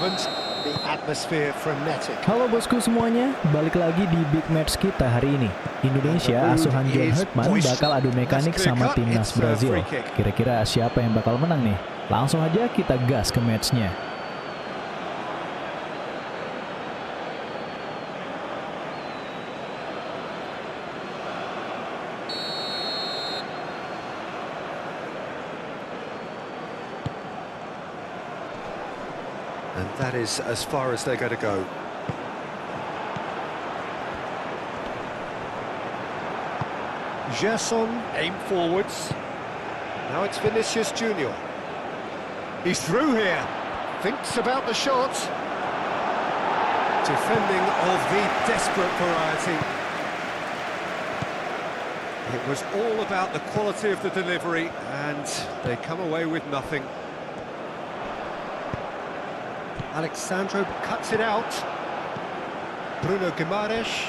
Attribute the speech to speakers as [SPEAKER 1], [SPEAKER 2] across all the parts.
[SPEAKER 1] The atmosphere frenetic.
[SPEAKER 2] Halo bosku semuanya, balik lagi di big match kita hari ini. Indonesia asuhan John Hurtman bakal adu mekanik sama timnas Brasil. Kira-kira siapa yang bakal menang nih? Langsung aja kita gas ke matchnya.
[SPEAKER 1] And that is as far as they're going to go. Gerson, aim forwards. Now it's Vinicius Junior. He's through here. Thinks about the shot. Defending of the desperate variety. It was all about the quality of the delivery, and they come away with nothing. Alexandro cuts it out. Bruno Guimaraes.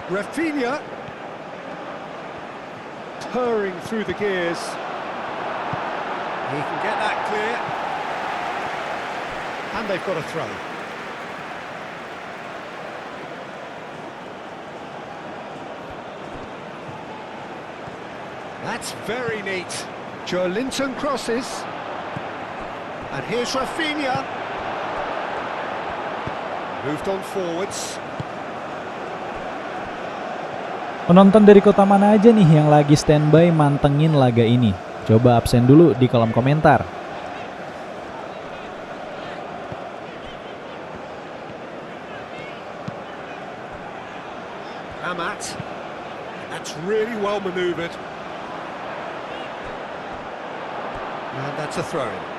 [SPEAKER 1] Rafinha. Purring through the gears. He can get that clear. And they've got a throw. That's very neat. Joelinton crosses. And here's Rafinha. Moved on forwards.
[SPEAKER 2] Penonton dari kota mana aja nih yang lagi standby mantengin laga ini? Coba absen dulu di kolom komentar.
[SPEAKER 1] Amat. That's really well manoeuvred. And that's a throw-in.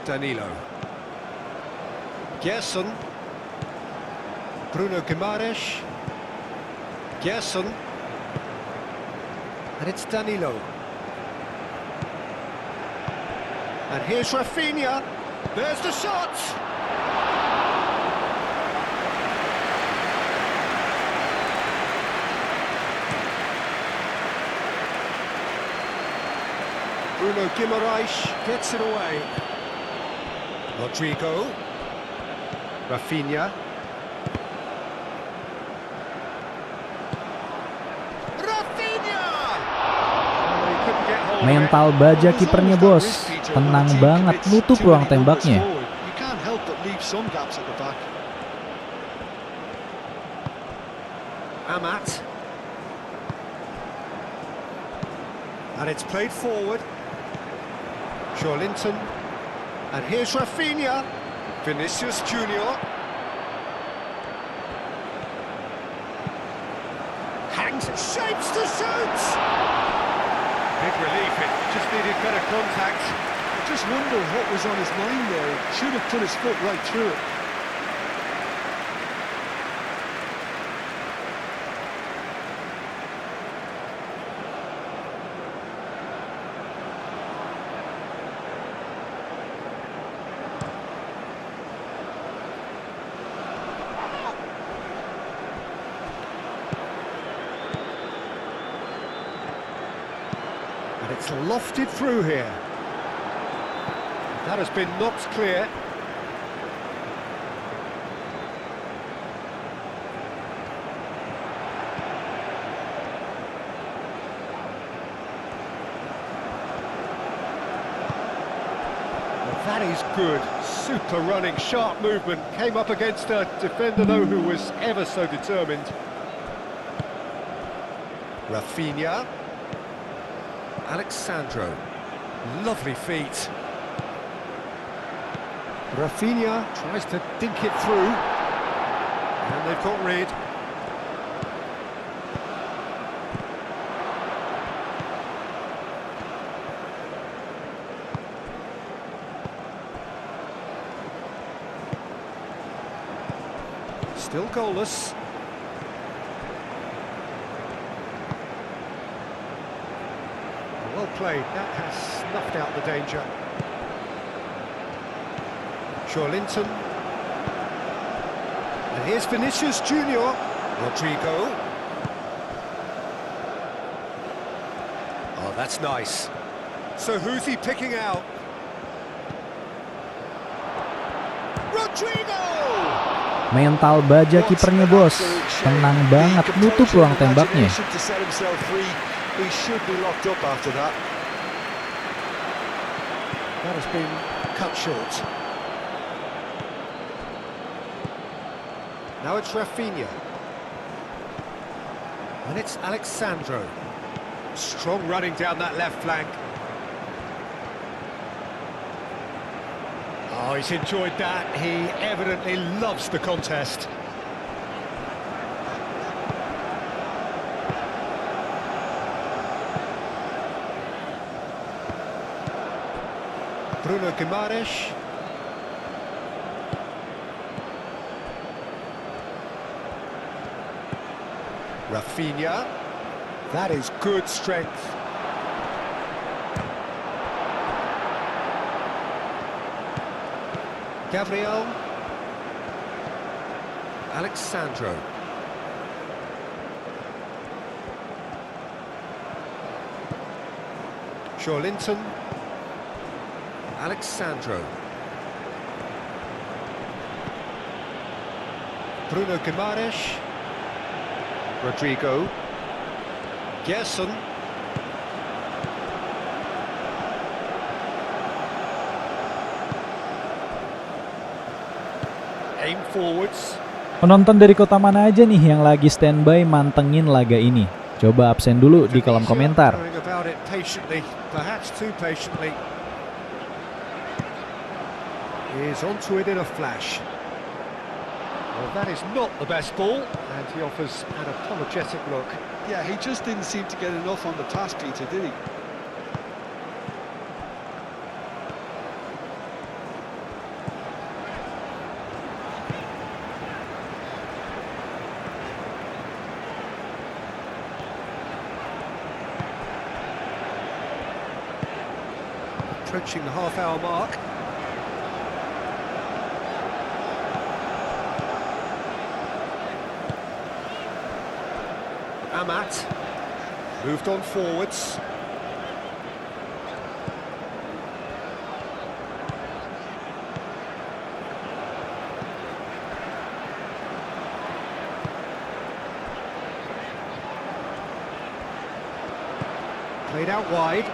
[SPEAKER 1] Danilo. Gerson. Bruno Guimaraes. Gerson. And it's Danilo. And here's Rafinha. There's the shot! Bruno Guimaraes gets it away. Rodrigo. Rafinha. Rafinha!
[SPEAKER 2] Mental baja kipernya bos, tenang banget nutup ruang tembaknya.
[SPEAKER 1] Amat. And it's played forward. Joelinton. And here's Rafinha. Vinicius Junior. Hangs, shapes to shoot! Big relief, it just needed better contact.
[SPEAKER 3] I just wonder what was on his mind there. He should have put his foot right through it.
[SPEAKER 1] And it's lofted through here. That has been knocked clear. Well, that is good. Super running, sharp movement. Came up against a defender, though, who was ever so determined. Rafinha. Alexandro, lovely feet. Rafinha tries to dink it through, and they've got rid. Still goalless. Well played, that has snuffed out the danger. Joelinton. And here's Vinicius Junior. Rodrigo. Oh, that's nice. So who's he picking out? Rodrigo!
[SPEAKER 2] Mental baja kipernya bos, tenang banget nutup ruang tembaknya.
[SPEAKER 3] He should be locked up after that.
[SPEAKER 1] That has been cut short. Now it's Rafinha. And it's Alexandro. Strong running down that left flank. Oh, he's enjoyed that. He evidently loves the contest. Bruno Guimaraes. Rafinha. That is good strength. Gabriel. Alexandro. Linton. Alexandro. Bruno Guimaraes. Rodrigo. Gerson. Aim forwards.
[SPEAKER 2] Penonton dari kota mana aja nih yang lagi standby mantengin laga ini? Coba absen dulu di kolom komentar.
[SPEAKER 1] He's onto it in a flash. Well, that is not the best ball, and he offers an apologetic look.
[SPEAKER 3] Yeah, he just didn't seem to get enough on the pass, Peter, did he?
[SPEAKER 1] Approaching the half-hour mark. Amat moved on forwards. Played out wide.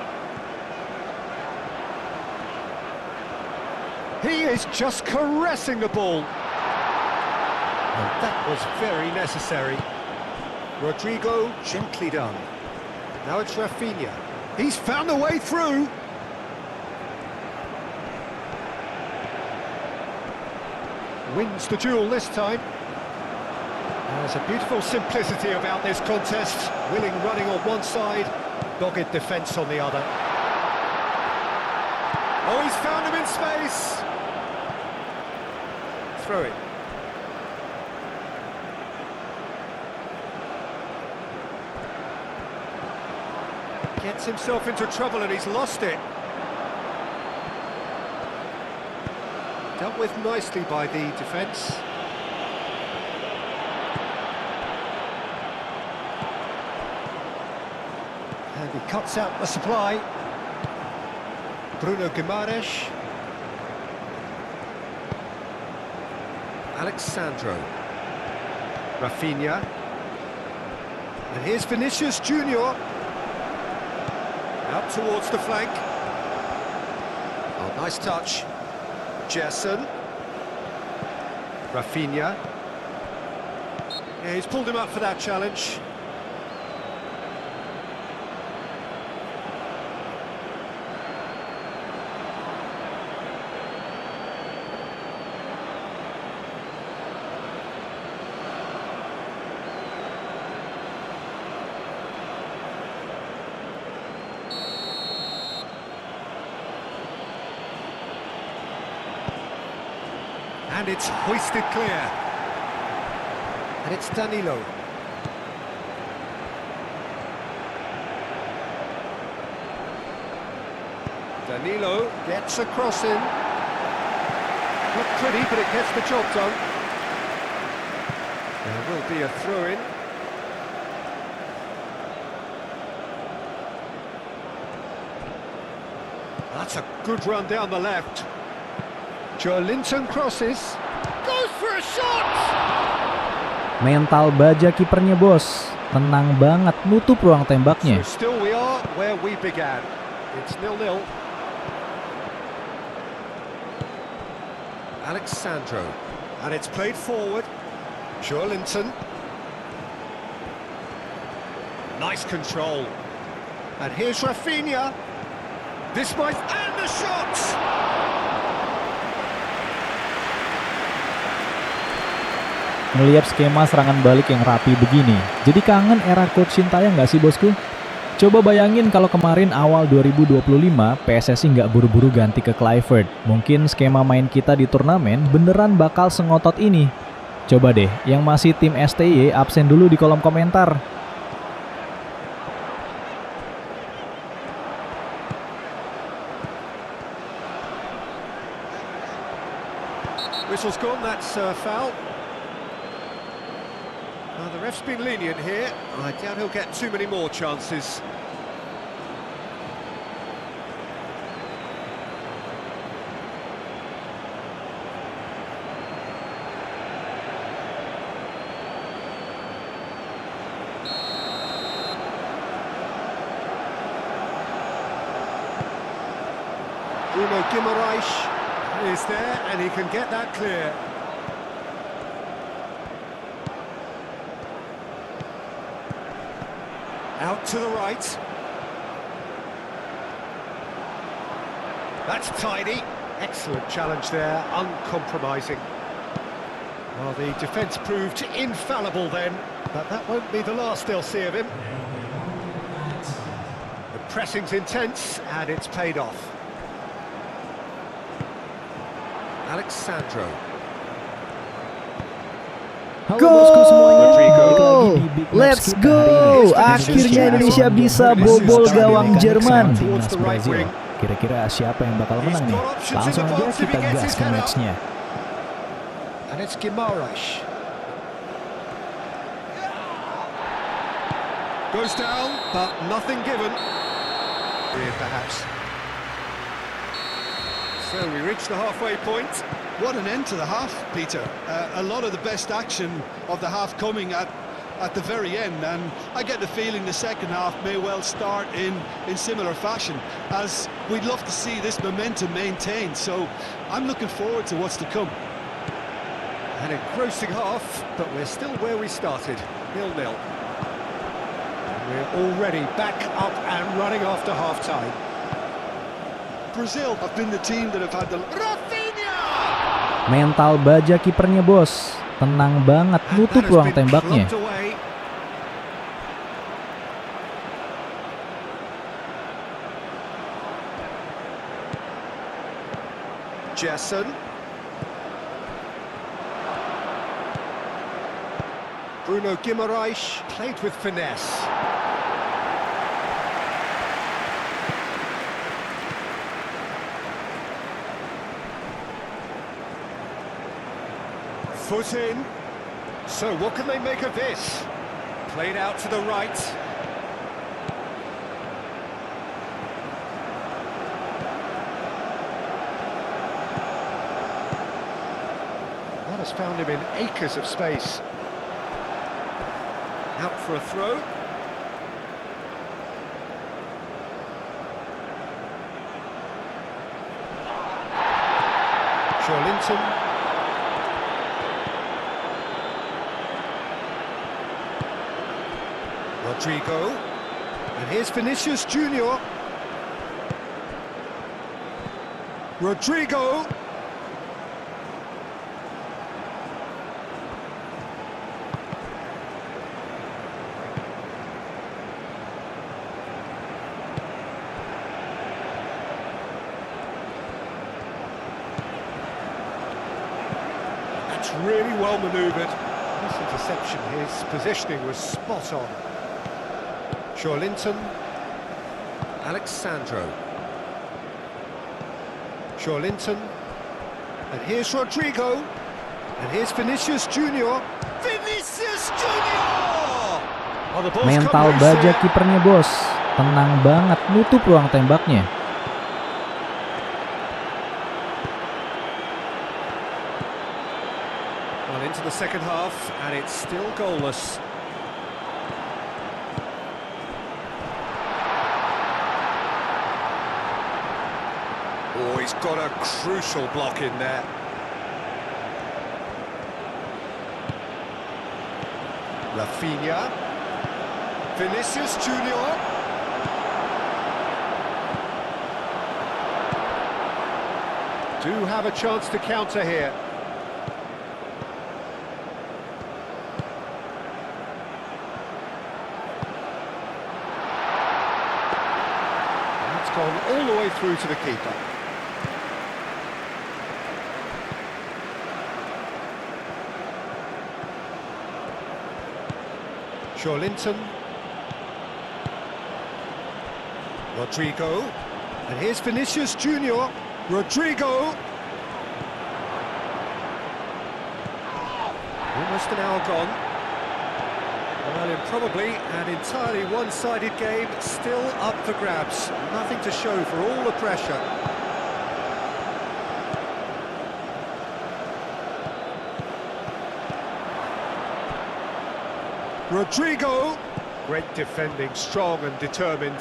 [SPEAKER 1] He is just caressing the ball. And that was very necessary. Rodrigo, gently done. Now it's Rafinha. He's found a way through. Wins the duel this time. There's a beautiful simplicity about this contest. Willing running on one side, dogged defence on the other. Oh, he's found him in space. Throw it. Gets himself into trouble and he's lost it. Dealt with nicely by the defence. And he cuts out the supply. Bruno Guimaraes. Alexandro. Rafinha. And here's Vinicius Junior. Out towards the flank. Oh, nice touch. Gerson. Rafinha. Yeah, he's pulled him up for that challenge. And it's hoisted clear. And it's Danilo. Danilo gets a cross in. Not pretty, but it gets the job done. There will be a throw-in. That's a good run down the left. Joelinton crosses. Goes for a shot!
[SPEAKER 2] Mental baja kipernya bos. Tenang banget nutup ruang tembaknya.
[SPEAKER 1] So still we are where we began. It's 0-0. Alexandro. And it's played forward. Joelinton. Nice control. And here's Rafinha. This might... And the shot!
[SPEAKER 2] Ngelihat skema serangan balik yang rapi begini, jadi kangen era Coach Sintayong nggak sih bosku? Coba bayangin kalau kemarin awal 2025 PSSI nggak buru-buru ganti ke Kluivert. Mungkin skema main kita di turnamen beneran bakal sengotot ini. Coba deh, yang masih tim STY absen dulu di kolom komentar.
[SPEAKER 1] Whistle's gone, that's foul. The ref's been lenient here. I doubt he'll get too many more chances. Bruno Guimaraes is there, and he can get that clear. Out to the right. That's tidy. Excellent challenge there, uncompromising. Well, the defence proved infallible then, but that won't be the last they'll see of him. The pressing's intense, and it's paid off. Alexandro.
[SPEAKER 2] Go! Let's go! Akhirnya Indonesia bisa bobol gawang Jerman. Timnas Brasil. Kira-kira siapa yang bakal menang nih? Langsung aja kita gas ke matchnya.
[SPEAKER 1] And it's Guimaraes. Goes down, but nothing given. Here, perhaps. So we reach the halfway point.
[SPEAKER 3] What an end to the half, Peter. A lot of the best action of the half coming at the very end, and I get the feeling the second half may well start in similar fashion, as we'd love to see this momentum maintained. So I'm looking forward to what's to come.
[SPEAKER 1] An engrossing half, but we're still where we started, 0-0. We're already back up and running after half-time.
[SPEAKER 3] Brazil have been the team that have had the...
[SPEAKER 2] Mental baja kipernya bos. Tenang banget nutup ruang tembaknya.
[SPEAKER 1] Jason. Bruno Guimaraes played with finesse. Foot in. So what can they make of this? Played out to the right. That has found him in acres of space. Out for a throw. Joelinton. Rodrigo, and here's Vinicius Junior. Rodrigo. That's really well manoeuvred. This interception, his positioning was spot on. Joelinton, Alexandro. Joelinton, and here's Rodrigo, and here's Vinicius Junior. Vinicius Junior! Oh,
[SPEAKER 2] Mental baja kipernya bos. Tenang banget nutup ruang tembaknya.
[SPEAKER 1] second half, and it's still goalless. Oh, he's got a crucial block in there. Rafinha. Vinicius Junior. Do have a chance to counter here. That's gone all the way through to the keeper. Linton. Rodrigo. And here's Vinicius Junior. Rodrigo. Almost an hour gone. Well, in probably an entirely one-sided game, still up for grabs. Nothing to show for all the pressure. Rodrigo. Great defending, strong and determined.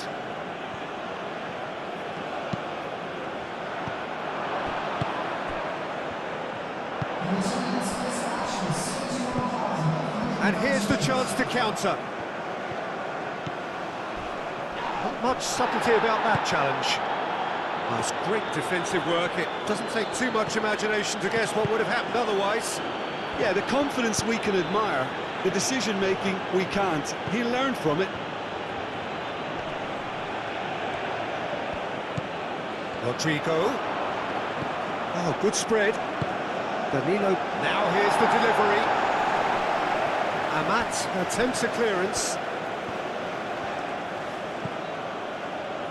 [SPEAKER 1] And here's the chance to counter. Not much subtlety about that challenge. Well, it's great defensive work. It doesn't take too much imagination to guess what would have happened otherwise.
[SPEAKER 3] Yeah, the confidence we can admire, the decision-making we can't. He learned from it.
[SPEAKER 1] Rodrigo. Oh, good spread. Danilo. Now here's the delivery. Amat attempts a clearance.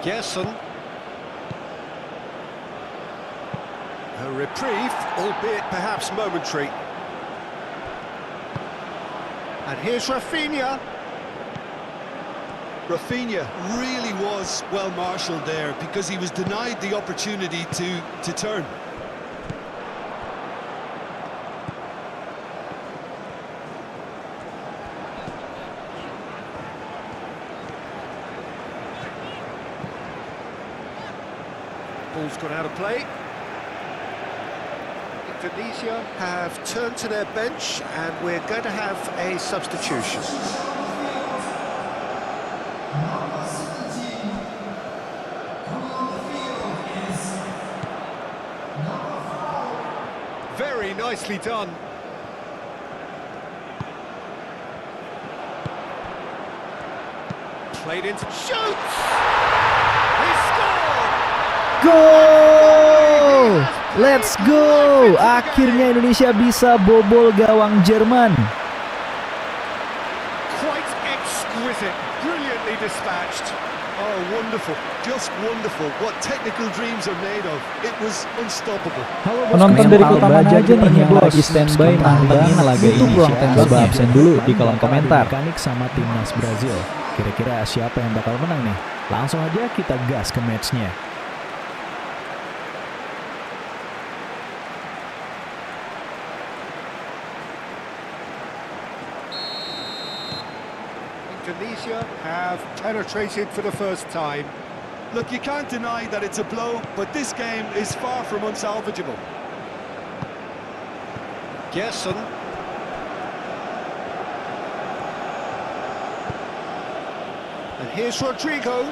[SPEAKER 1] Gerson. A reprieve, albeit perhaps momentary. And here's Rafinha.
[SPEAKER 3] Rafinha really was well marshalled there because he was denied the opportunity to turn.
[SPEAKER 1] Ball's gone out of play. Indonesia have turned to their bench and we're going to have a substitution. Very nicely done. Played into shoots! He scored!
[SPEAKER 2] Gol! Let's go! Akhirnya Indonesia bisa bobol gawang Jerman.
[SPEAKER 1] Quite exquisite, brilliantly dispatched.
[SPEAKER 3] Oh, wonderful, just wonderful. What technical dreams are made of. It was unstoppable.
[SPEAKER 2] Penonton dari Kota mana aja nih yang lagi standby nantengin laga ini? Coba absen dulu di kolom komentar. Mekanik sama timnas Brasil. Kira-kira siapa yang bakal menang nih? Langsung aja kita gas ke matchnya.
[SPEAKER 1] Indonesia have penetrated for the first time.
[SPEAKER 3] Look, you can't deny that it's a blow, but this game is far from unsalvageable.
[SPEAKER 1] Gerson. And here's Rodrigo.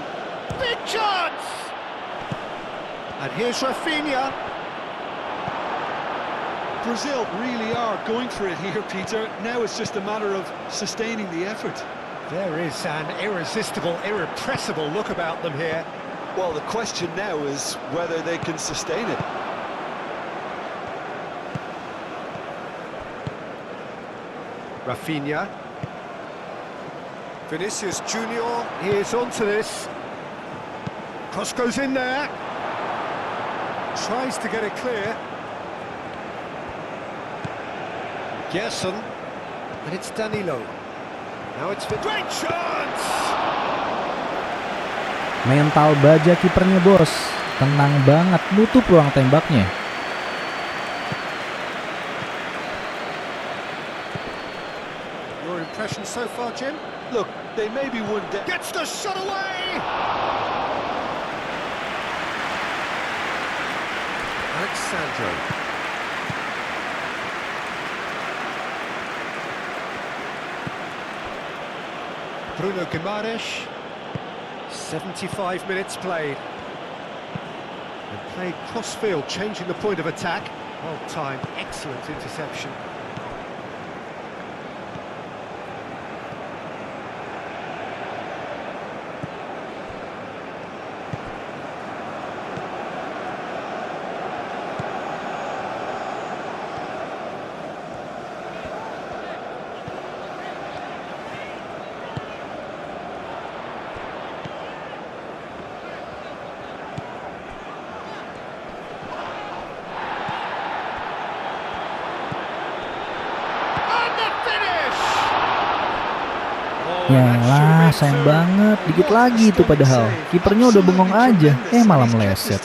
[SPEAKER 1] Big chance! And here's Rafinha.
[SPEAKER 3] Brazil really are going for it here, Peter. Now it's just a matter of sustaining the effort.
[SPEAKER 1] There is an irresistible, irrepressible look about them here.
[SPEAKER 3] Well, the question now is whether they can sustain it.
[SPEAKER 1] Rafinha. Vinicius Junior, he is onto this. Cross goes in there. Tries to get it clear. Gerson. And it's Danilo. Now it's for great chance!
[SPEAKER 2] Mental baja kipernya, bos. Tenang banget, nutup ruang tembaknya.
[SPEAKER 1] so far, Jim?
[SPEAKER 3] Look, they may be one day.
[SPEAKER 1] Gets the shot away! Alexandro. Bruno Guimaraes. 75 minutes played. And played cross-field, changing the point of attack. Well timed, excellent interception.
[SPEAKER 2] Yalah, sayang banget. Dikit lagi itu padahal. Kipernya udah bengong aja. Malah meleset.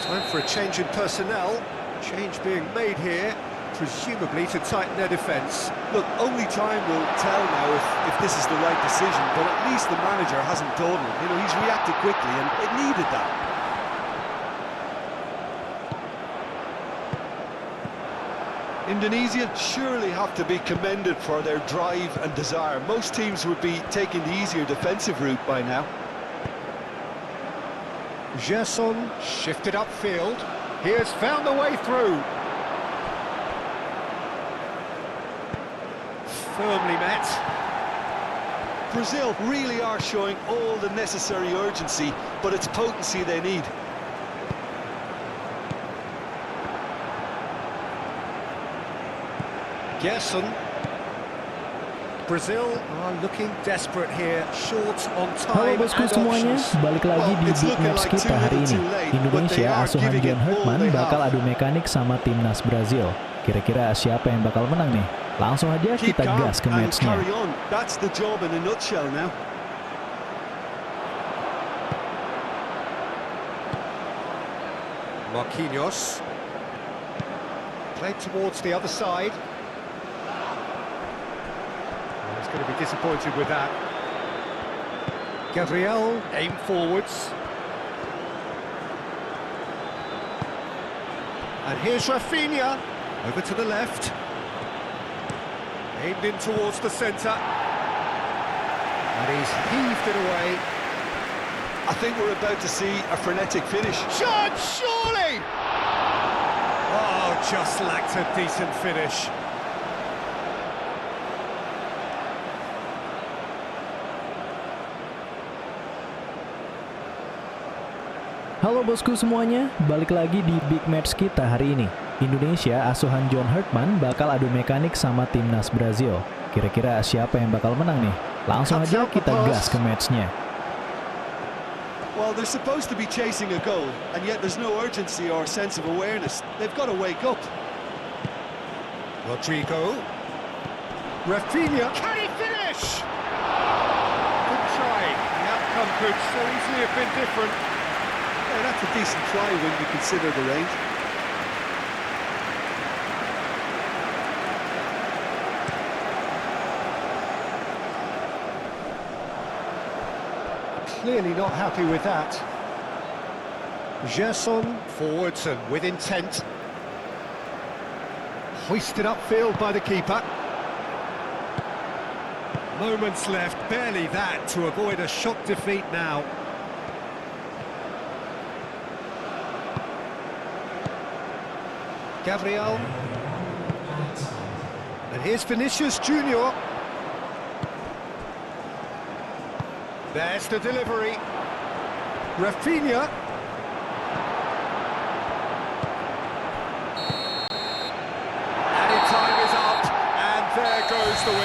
[SPEAKER 1] Time for a change in personnel. Change being made here, presumably to tighten their defence.
[SPEAKER 3] Look, only time will tell now if this is the right decision, but at least the manager hasn't dawdled. You know, he's reacted quickly, and it needed that. Indonesia surely have to be commended for their drive and desire. Most teams would be taking the easier defensive route by now.
[SPEAKER 1] Gerson shifted upfield. He has found the way through. Firmly met.
[SPEAKER 3] Brazil really are showing all the necessary urgency, but it's potency they need.
[SPEAKER 1] Gerson. Brazil are looking desperate here, short on
[SPEAKER 2] Halo
[SPEAKER 1] time
[SPEAKER 2] bosku
[SPEAKER 1] and
[SPEAKER 2] semuanya,
[SPEAKER 1] options.
[SPEAKER 2] balik lagi di Big Match kita hari ini. Indonesia asuhan John Hurtman bakal adu mekanik sama timnas Brasil. Kira-kira siapa yang bakal menang nih? Langsung aja kita gas ke matchnya.
[SPEAKER 3] That's the job in a nutshell now.
[SPEAKER 1] Marquinhos. Played towards the other side. He's going to be disappointed with that. Gabriel, aim forwards. And here's Rafinha, over to the left. Aimed in towards the centre. And he's heaved it away.
[SPEAKER 3] I think we're about to see a frenetic finish.
[SPEAKER 1] Shot, surely! Oh, just lacked a decent finish.
[SPEAKER 2] Halo bosku semuanya, balik lagi di Big Match kita hari ini. Indonesia asuhan John Hurtman bakal adu mekanik sama timnas Brasil. Kira-kira siapa yang bakal menang nih? Langsung aja kita gas ke matchnya.
[SPEAKER 3] Well, they're supposed to be chasing a goal, and yet there's no urgency or sense of awareness. They've got to wake up.
[SPEAKER 1] Rodrigo. Rafinha. Can he finish? Good try. The outcome could so easily have been different.
[SPEAKER 3] Yeah, that's a decent try when you consider the range.
[SPEAKER 1] Clearly not happy with that. Gerson forwards and with intent. Hoisted upfield by the keeper. Moments left, barely that to avoid a shock defeat now. Gabriel. And here's Vinicius Junior. There's the delivery. Rafinha.